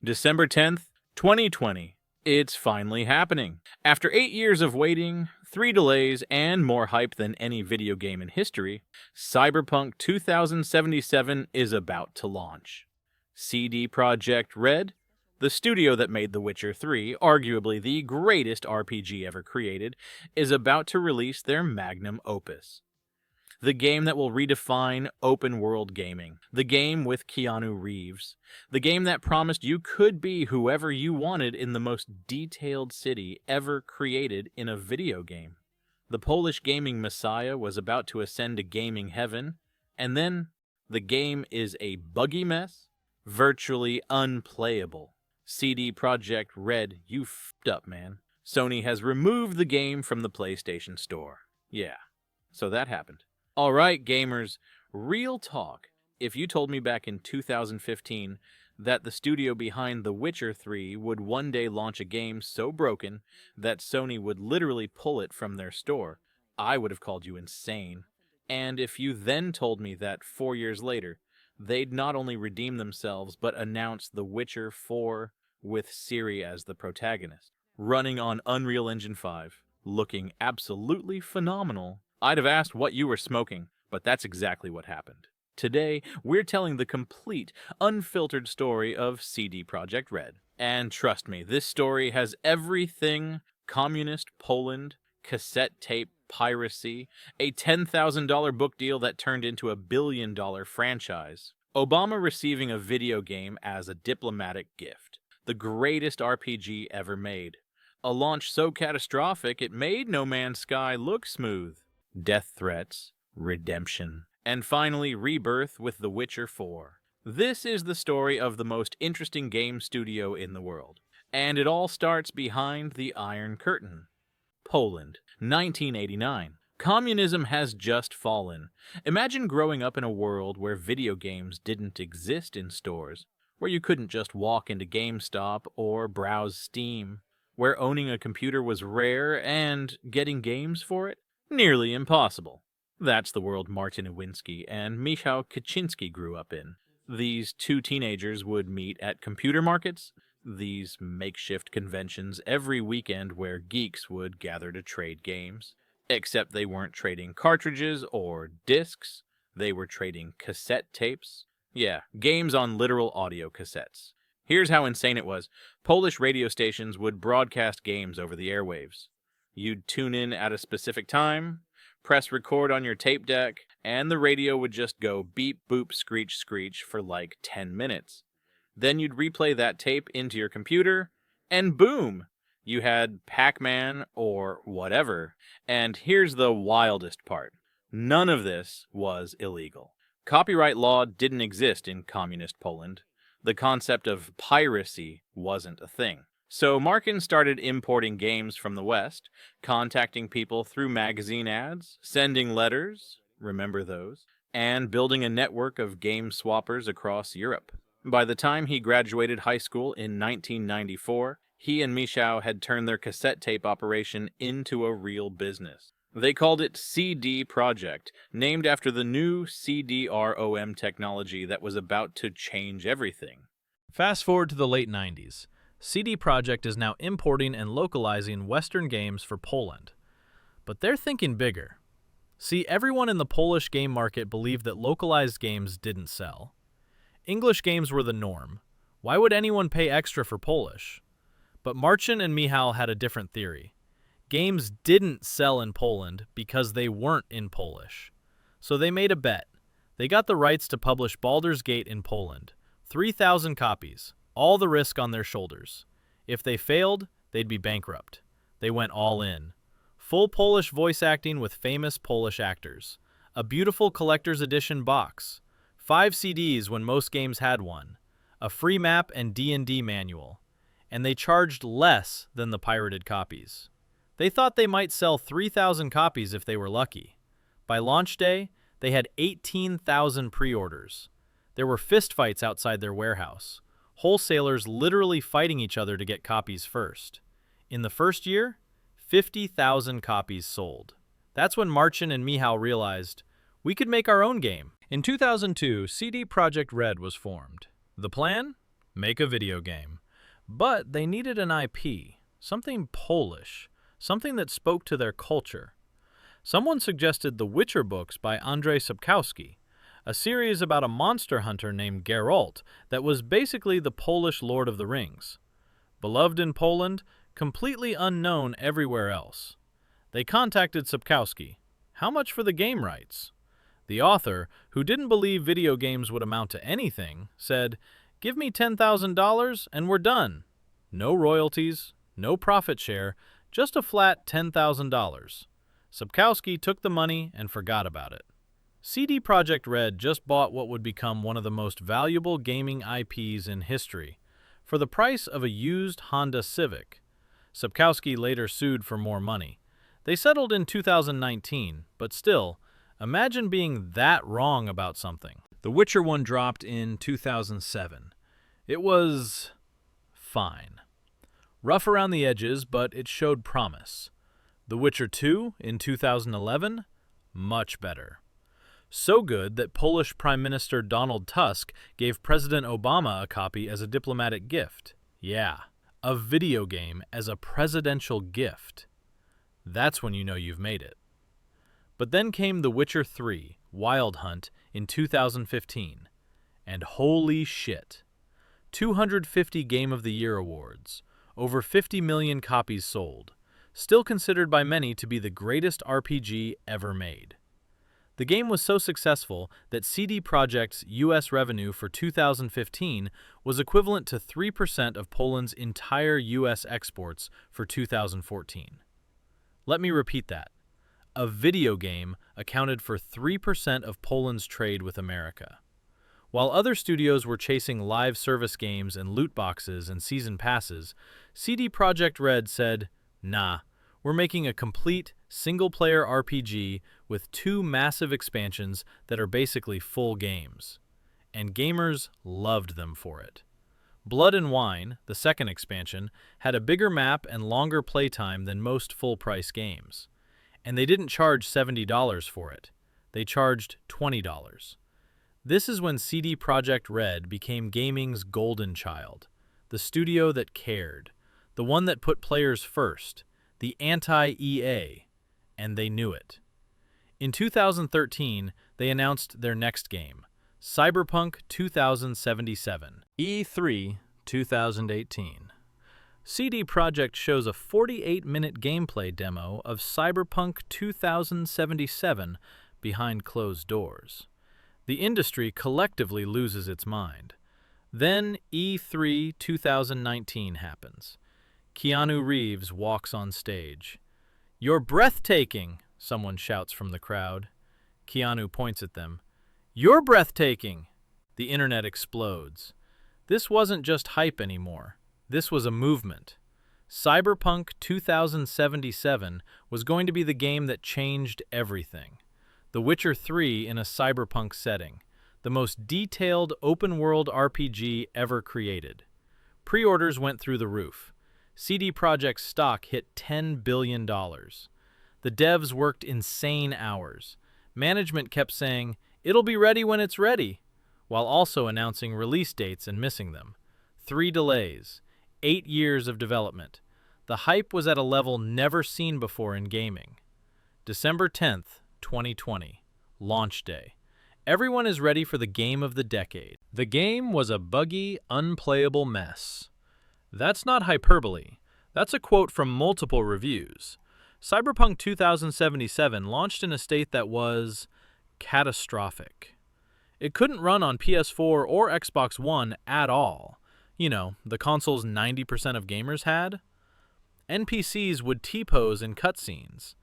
December 10th, 2020. It's finally happening. After 8 years of waiting, 3 delays, and more hype than any video game in history, Cyberpunk 2077 is about to launch. CD Projekt Red, the studio that made The Witcher 3, arguably the greatest RPG ever created, is about to release their magnum opus. The game that will redefine open-world gaming. The game with Keanu Reeves. The game that promised you could be whoever you wanted in the most detailed city ever created in a video game. The Polish gaming messiah was about to ascend to gaming heaven, and then the game is a buggy mess, virtually unplayable. CD Projekt Red, you f***ed up, man. Sony has removed the game from the PlayStation Store. Yeah, so that happened. Alright, gamers, real talk. If you told me back in 2015 that the studio behind The Witcher 3 would one day launch a game so broken that Sony would literally pull it from their store, I would have called you insane. And if you then told me that 4 years later, they'd not only redeem themselves but announce The Witcher 4 with Ciri as the protagonist, running on Unreal Engine 5, looking absolutely phenomenal, I'd have asked what you were smoking, but that's exactly what happened. Today, we're telling the complete, unfiltered story of CD Projekt Red. And trust me, this story has everything communist Poland, cassette tape piracy, a $10,000 book deal that turned into a billion-dollar franchise, Obama receiving a video game as a diplomatic gift, the greatest RPG ever made, a launch so catastrophic it made No Man's Sky look smooth, death threats, redemption, and finally rebirth with The Witcher 4. This is the story of the most interesting game studio in the world, and it all starts behind the Iron Curtain. Poland, 1989. Communism has just fallen. Imagine growing up in a world where video games didn't exist in stores, where you couldn't just walk into GameStop or browse Steam, where owning a computer was rare and getting games for it nearly impossible. That's the world Martin Iwinski and Michał Kaczynski grew up in. These two teenagers would meet at computer markets, these makeshift conventions every weekend where geeks would gather to trade games. Except they weren't trading cartridges or discs, they were trading cassette tapes. Yeah, games on literal audio cassettes. Here's how insane it was. Polish radio stations would broadcast games over the airwaves. You'd tune in at a specific time, press record on your tape deck, and the radio would just go beep, boop, screech, screech for like 10 minutes. Then you'd replay that tape into your computer, and boom! You had Pac-Man or whatever. And here's the wildest part. None of this was illegal. Copyright law didn't exist in communist Poland. The concept of piracy wasn't a thing. So Markin started importing games from the West, contacting people through magazine ads, sending letters, remember those, and building a network of game swappers across Europe. By the time he graduated high school in 1994, he and Michał had turned their cassette tape operation into a real business. They called it CD Projekt, named after the new CD-ROM technology that was about to change everything. Fast forward to the late 90s. CD Projekt is now importing and localizing Western games for Poland. But they're thinking bigger. See, everyone in the Polish game market believed that localized games didn't sell. English games were the norm. Why would anyone pay extra for Polish? But Marcin and Michał had a different theory. Games didn't sell in Poland because they weren't in Polish. So they made a bet. They got the rights to publish Baldur's Gate in Poland. 3,000 copies. All the risk on their shoulders. If they failed, they'd be bankrupt. They went all in. Full Polish voice acting with famous Polish actors. A beautiful collector's edition box. 5 CDs when most games had one. A free map and D&D manual. And they charged less than the pirated copies. They thought they might sell 3,000 copies if they were lucky. By launch day, they had 18,000 pre-orders. There were fistfights outside their warehouse. Wholesalers literally fighting each other to get copies first. In the first year, 50,000 copies sold. That's when Marcin and Michał realized, we could make our own game. In 2002, CD Projekt Red was formed. The plan? Make a video game. But they needed an IP, something Polish, something that spoke to their culture. Someone suggested the Witcher books by Andrzej Sapkowski, a series about a monster hunter named Geralt that was basically the Polish Lord of the Rings. Beloved in Poland, completely unknown everywhere else. They contacted Sapkowski. How much for the game rights? The author, who didn't believe video games would amount to anything, said, "Give me $10,000 and we're done. No royalties, no profit share, just a flat $10,000. Sapkowski took the money and forgot about it. CD Projekt Red just bought what would become one of the most valuable gaming IPs in history, for the price of a used Honda Civic. Sapkowski later sued for more money. They settled in 2019, but still, imagine being that wrong about something. The Witcher one dropped in 2007. It was fine. Rough around the edges, but it showed promise. The Witcher 2 in 2011, much better. So good that Polish Prime Minister Donald Tusk gave President Obama a copy as a diplomatic gift. Yeah, a video game as a presidential gift. That's when you know you've made it. But then came The Witcher 3, Wild Hunt, in 2015. And holy shit. 250 Game of the Year awards. Over 50 million copies sold. Still considered by many to be the greatest RPG ever made. The game was so successful that CD Projekt's U.S. revenue for 2015 was equivalent to 3% of Poland's entire U.S. exports for 2014. Let me repeat that. A video game accounted for 3% of Poland's trade with America. While other studios were chasing live service games and loot boxes and season passes, CD Projekt Red said, "Nah, we're making a complete, single-player RPG with 2 massive expansions that are basically full games." And gamers loved them for it. Blood and Wine, the second expansion, had a bigger map and longer playtime than most full-price games. And they didn't charge $70 for it. They charged $20. This is when CD Projekt Red became gaming's golden child, the studio that cared, the one that put players first, the anti-EA, and they knew it. In 2013, they announced their next game, Cyberpunk 2077, E3 2018. CD Projekt shows a 48-minute gameplay demo of Cyberpunk 2077 behind closed doors. The industry collectively loses its mind. Then E3 2019 happens. Keanu Reeves walks on stage. "You're breathtaking," someone shouts from the crowd. Keanu points at them. "You're breathtaking!" The internet explodes. This wasn't just hype anymore. This was a movement. Cyberpunk 2077 was going to be the game that changed everything. The Witcher 3 in a cyberpunk setting. The most detailed open-world RPG ever created. Pre-orders went through the roof. CD Projekt's stock hit $10 billion. The devs worked insane hours. Management kept saying, "It'll be ready when it's ready," while also announcing release dates and missing them. 3 delays. 8 years of development. The hype was at a level never seen before in gaming. December 10th, 2020. Launch day. Everyone is ready for the game of the decade. The game was a buggy, unplayable mess. That's not hyperbole. That's a quote from multiple reviews. Cyberpunk 2077 launched in a state that was catastrophic. It couldn't run on PS4 or Xbox One at all. You know, the consoles 90% of gamers had. NPCs would T-pose in cutscenes.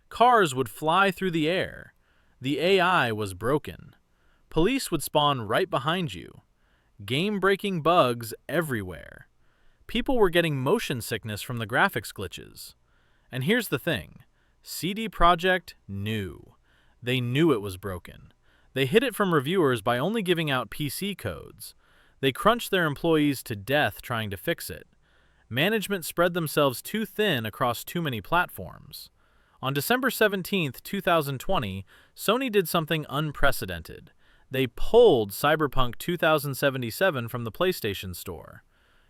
Cars would fly through the air. The AI was broken. Police would spawn right behind you. Game-breaking bugs everywhere. People were getting motion sickness from the graphics glitches. And here's the thing. CD Projekt knew. They knew it was broken. They hid it from reviewers by only giving out PC codes. They crunched their employees to death trying to fix it. Management spread themselves too thin across too many platforms. On December 17, 2020, Sony did something unprecedented. They pulled Cyberpunk 2077 from the PlayStation Store.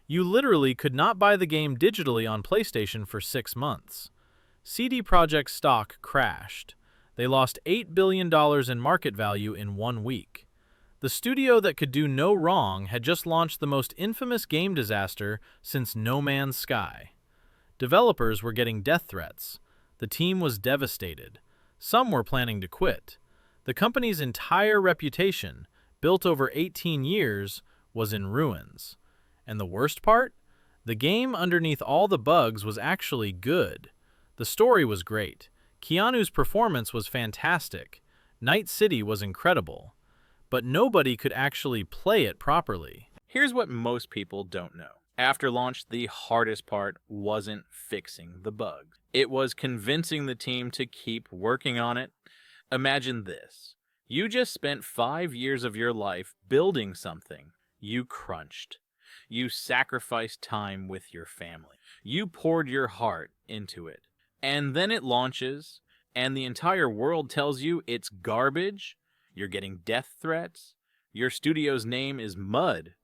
You literally could not buy the game digitally on PlayStation for 6 months. CD Projekt stock crashed. They lost $8 billion in market value in 1 week. The studio that could do no wrong had just launched the most infamous game disaster since No Man's Sky. Developers were getting death threats. The team was devastated. Some were planning to quit. The company's entire reputation, built over 18 years, was in ruins. And the worst part? The game underneath all the bugs was actually good. The story was great. Keanu's performance was fantastic. Night City was incredible. But nobody could actually play it properly. Here's what most people don't know. After launch, the hardest part wasn't fixing the bugs. It was convincing the team to keep working on it. Imagine this. You just spent 5 years of your life building something. You crunched. You sacrificed time with your family. You poured your heart into it. And then it launches, and the entire world tells you it's garbage. You're getting death threats. Your studio's name is mud.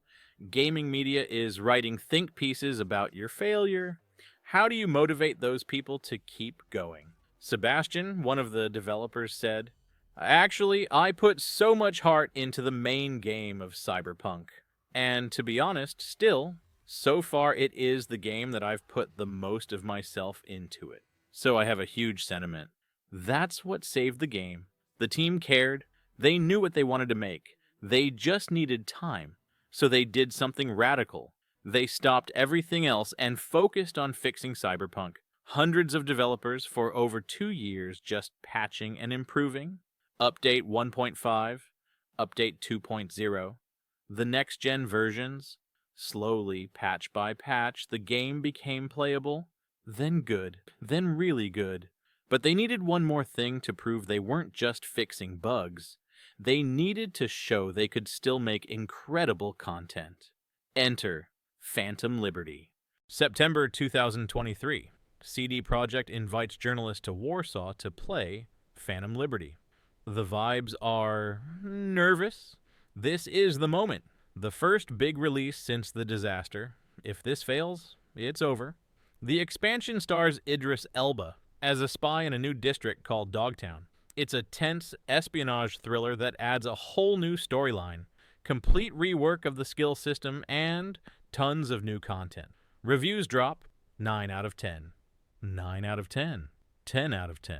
Gaming media is writing think pieces about your failure. How do you motivate those people to keep going? Sebastian, one of the developers, said, "Actually, I put so much heart into the main game of Cyberpunk. And to be honest, still, so far it is the game that I've put the most of myself into it. So I have a huge sentiment. That's what saved the game. The team cared. They knew what they wanted to make. They just needed time. So they did something radical. They stopped everything else and focused on fixing Cyberpunk. Hundreds of developers for over 2 years just patching and improving. Update 1.5, Update 2.0. The next-gen versions. Slowly, patch by patch, the game became playable. Then good. Then really good. But they needed one more thing to prove they weren't just fixing bugs. They needed to show they could still make incredible content. Enter Phantom Liberty. September 2023. CD Projekt invites journalists to Warsaw to play Phantom Liberty. The vibes are nervous. This is the moment. The first big release since the disaster. If this fails, it's over. The expansion stars Idris Elba as a spy in a new district called Dogtown. It's a tense espionage thriller that adds a whole new storyline, complete rework of the skill system, and tons of new content. Reviews drop 9 out of 10. 9 out of 10. 10 out of 10.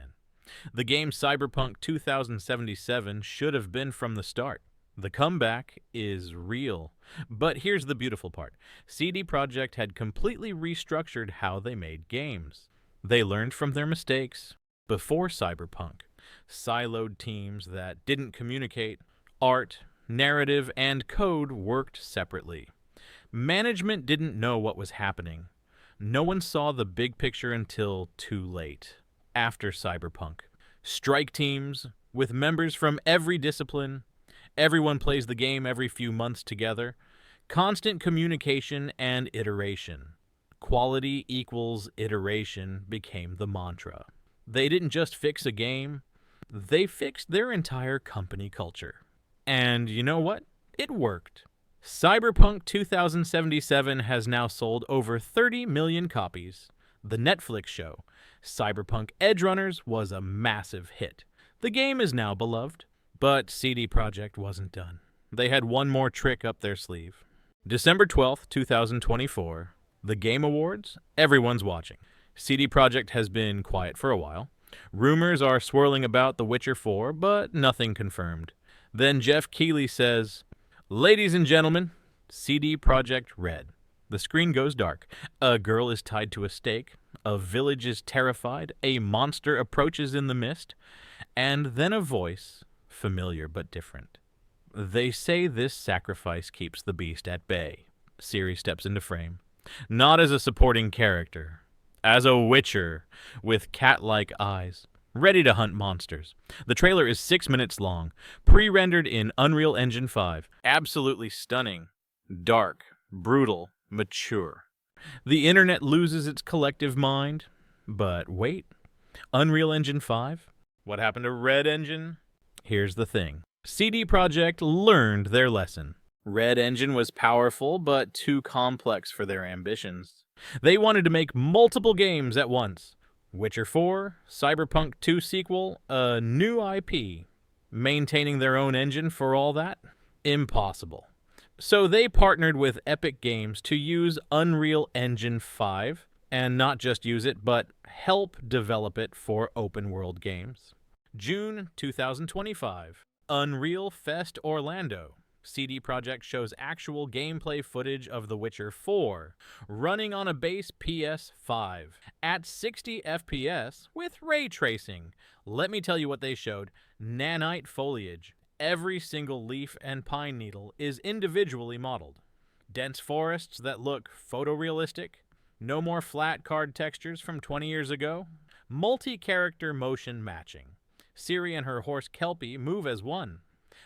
The game Cyberpunk 2077 should have been from the start. The comeback is real. But here's the beautiful part. CD Projekt had completely restructured how they made games. They learned from their mistakes before Cyberpunk. Siloed teams that didn't communicate. Art, narrative, and code worked separately. Management didn't know what was happening. No one saw the big picture until too late, after Cyberpunk. Strike teams, with members from every discipline. Everyone plays the game every few months together. Constant communication and iteration. Quality equals iteration became the mantra. They didn't just fix a game, they fixed their entire company culture. And you know what? It worked. Cyberpunk 2077 has now sold over 30 million copies. The Netflix show, Cyberpunk Edgerunners, was a massive hit. The game is now beloved. But CD Projekt wasn't done. They had one more trick up their sleeve. December 12th, 2024, the Game Awards, everyone's watching. CD Projekt has been quiet for a while. Rumors are swirling about The Witcher 4, but nothing confirmed. Then Jeff Keighley says, "Ladies and gentlemen, CD Projekt Red." The screen goes dark. A girl is tied to a stake. A village is terrified. A monster approaches in the mist. And then a voice, familiar but different. They say this sacrifice keeps the beast at bay. Ciri steps into frame. Not as a supporting character. As a witcher with cat-like eyes, ready to hunt monsters. The trailer is 6 minutes long, pre-rendered in Unreal Engine 5. Absolutely stunning. Dark, brutal, mature. The internet loses its collective mind. But wait, Unreal Engine 5? What happened to Red Engine? Here's the thing. CD Projekt learned their lesson. Red Engine was powerful, but too complex for their ambitions. They wanted to make multiple games at once. Witcher 4, Cyberpunk 2 sequel, a new IP. Maintaining their own engine for all that? Impossible. So they partnered with Epic Games to use Unreal Engine 5, and not just use it, but help develop it for open world games. June 2025, Unreal Fest Orlando. CD Projekt shows actual gameplay footage of The Witcher 4, running on a base PS5, at 60 FPS with ray tracing. Let me tell you what they showed. Nanite foliage. Every single leaf and pine needle is individually modeled. Dense forests that look photorealistic. No more flat card textures from 20 years ago. Multi-character motion matching. Ciri and her horse Kelpie move as one.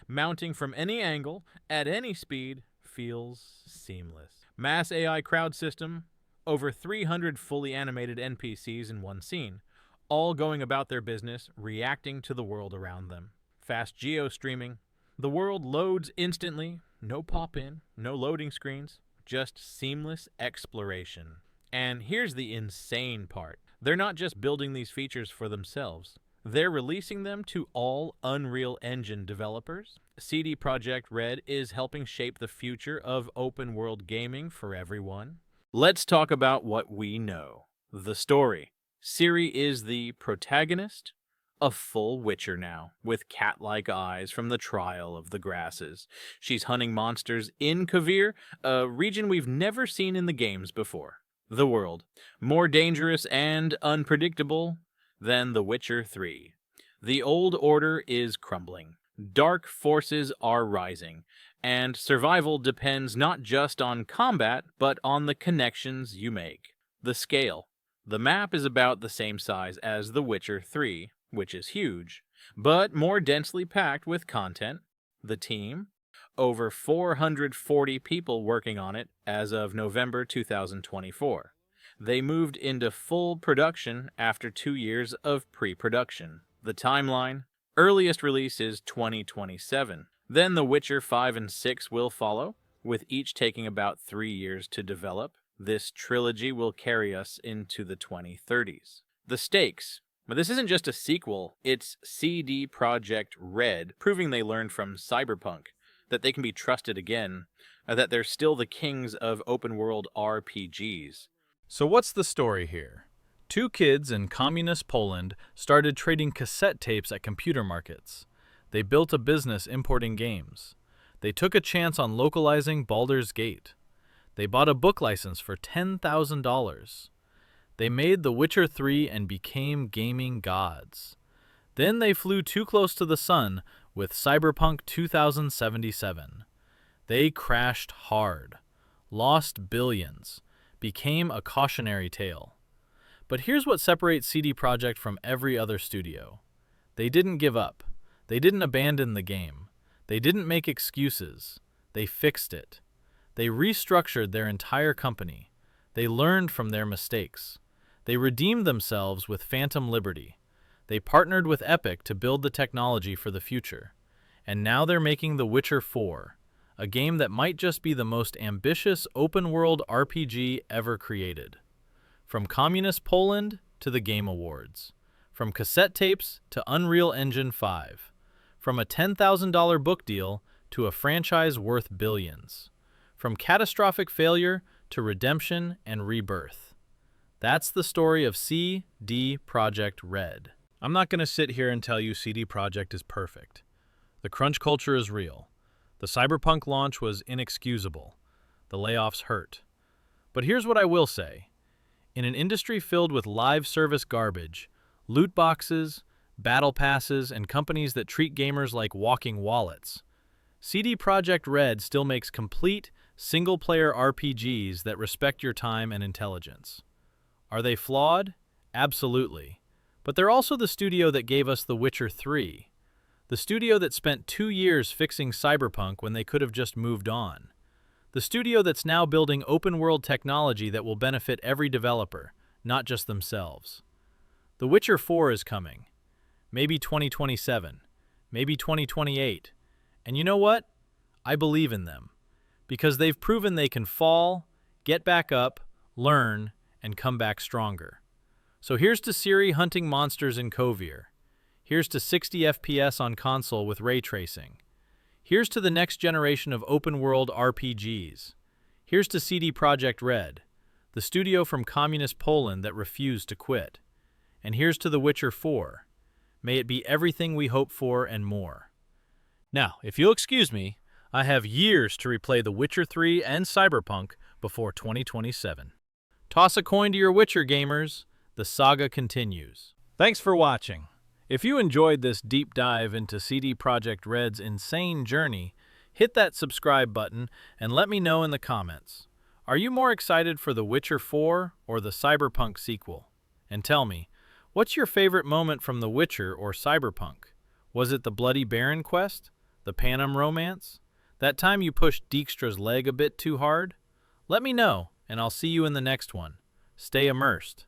Mounting from any angle, at any speed, feels seamless. Mass AI crowd system, over 300 fully animated NPCs in one scene, all going about their business, reacting to the world around them. Fast geo-streaming. The world loads instantly, no pop-in, no loading screens, just seamless exploration. And here's the insane part. They're not just building these features for themselves. They're releasing them to all Unreal Engine developers. CD Projekt Red is helping shape the future of open-world gaming for everyone. Let's talk about what we know. The story. Ciri is the protagonist, a full Witcher now, with cat-like eyes from the Trial of the Grasses. She's hunting monsters in Kavir, a region we've never seen in the games before. The world, more dangerous and unpredictable than The Witcher 3. The old order is crumbling. Dark forces are rising, and survival depends not just on combat, but on the connections you make. The scale. The map is about the same size as The Witcher 3, which is huge, but more densely packed with content. The team. Over 440 people working on it as of November 2024. They moved into full production after 2 years of pre-production. The timeline. Earliest release is 2027. Then The Witcher 5 and 6 will follow, with each taking about 3 years to develop. This trilogy will carry us into the 2030s. The stakes. But this isn't just a sequel, it's CD Projekt Red, proving they learned from Cyberpunk, that they can be trusted again, that they're still the kings of open-world RPGs. So what's the story here? Two kids in communist Poland started trading cassette tapes at computer markets. They built a business importing games. They took a chance on localizing Baldur's Gate. They bought a book license for $10,000. They made The Witcher 3 and became gaming gods. Then they flew too close to the sun with Cyberpunk 2077. They crashed hard, lost billions, became a cautionary tale. But here's what separates CD Projekt from every other studio. They didn't give up. They didn't abandon the game. They didn't make excuses. They fixed it. They restructured their entire company. They learned from their mistakes. They redeemed themselves with Phantom Liberty. They partnered with Epic to build the technology for the future. And now they're making The Witcher 4, a game that might just be the most ambitious open-world RPG ever created. From communist Poland to the Game Awards. From cassette tapes to Unreal Engine 5. From a $10,000 book deal to a franchise worth billions. From catastrophic failure to redemption and rebirth. That's the story of CD Projekt Red. I'm not going to sit here and tell you CD Projekt is perfect. The crunch culture is real. The Cyberpunk launch was inexcusable. The layoffs hurt. But here's what I will say. In an industry filled with live service garbage, loot boxes, battle passes, and companies that treat gamers like walking wallets, CD Projekt Red still makes complete, single-player RPGs that respect your time and intelligence. Are they flawed? Absolutely. But they're also the studio that gave us The Witcher 3. The studio that spent 2 years fixing Cyberpunk when they could have just moved on. The studio that's now building open-world technology that will benefit every developer, not just themselves. The Witcher 4 is coming. Maybe 2027. Maybe 2028. And you know what? I believe in them. because they've proven they can fall, get back up, learn, and come back stronger. So here's to Ciri hunting monsters in Kovir. Here's to 60 FPS on console with ray tracing. Here's to the next generation of open-world RPGs. Here's to CD Projekt Red, the studio from communist Poland that refused to quit. And here's to The Witcher 4. May it be everything we hope for and more. Now, if you'll excuse me, I have years to replay The Witcher 3 and Cyberpunk before 2027. Toss a coin to your Witcher gamers. The saga continues. Thanks for watching. If you enjoyed this deep dive into CD Projekt Red's insane journey, hit that subscribe button and let me know in the comments. Are you more excited for The Witcher 4 or the Cyberpunk sequel? And tell me, what's your favorite moment from The Witcher or Cyberpunk? Was it the Bloody Baron quest? The Panem romance? That time you pushed Dijkstra's leg a bit too hard? Let me know, and I'll see you in the next one. Stay immersed.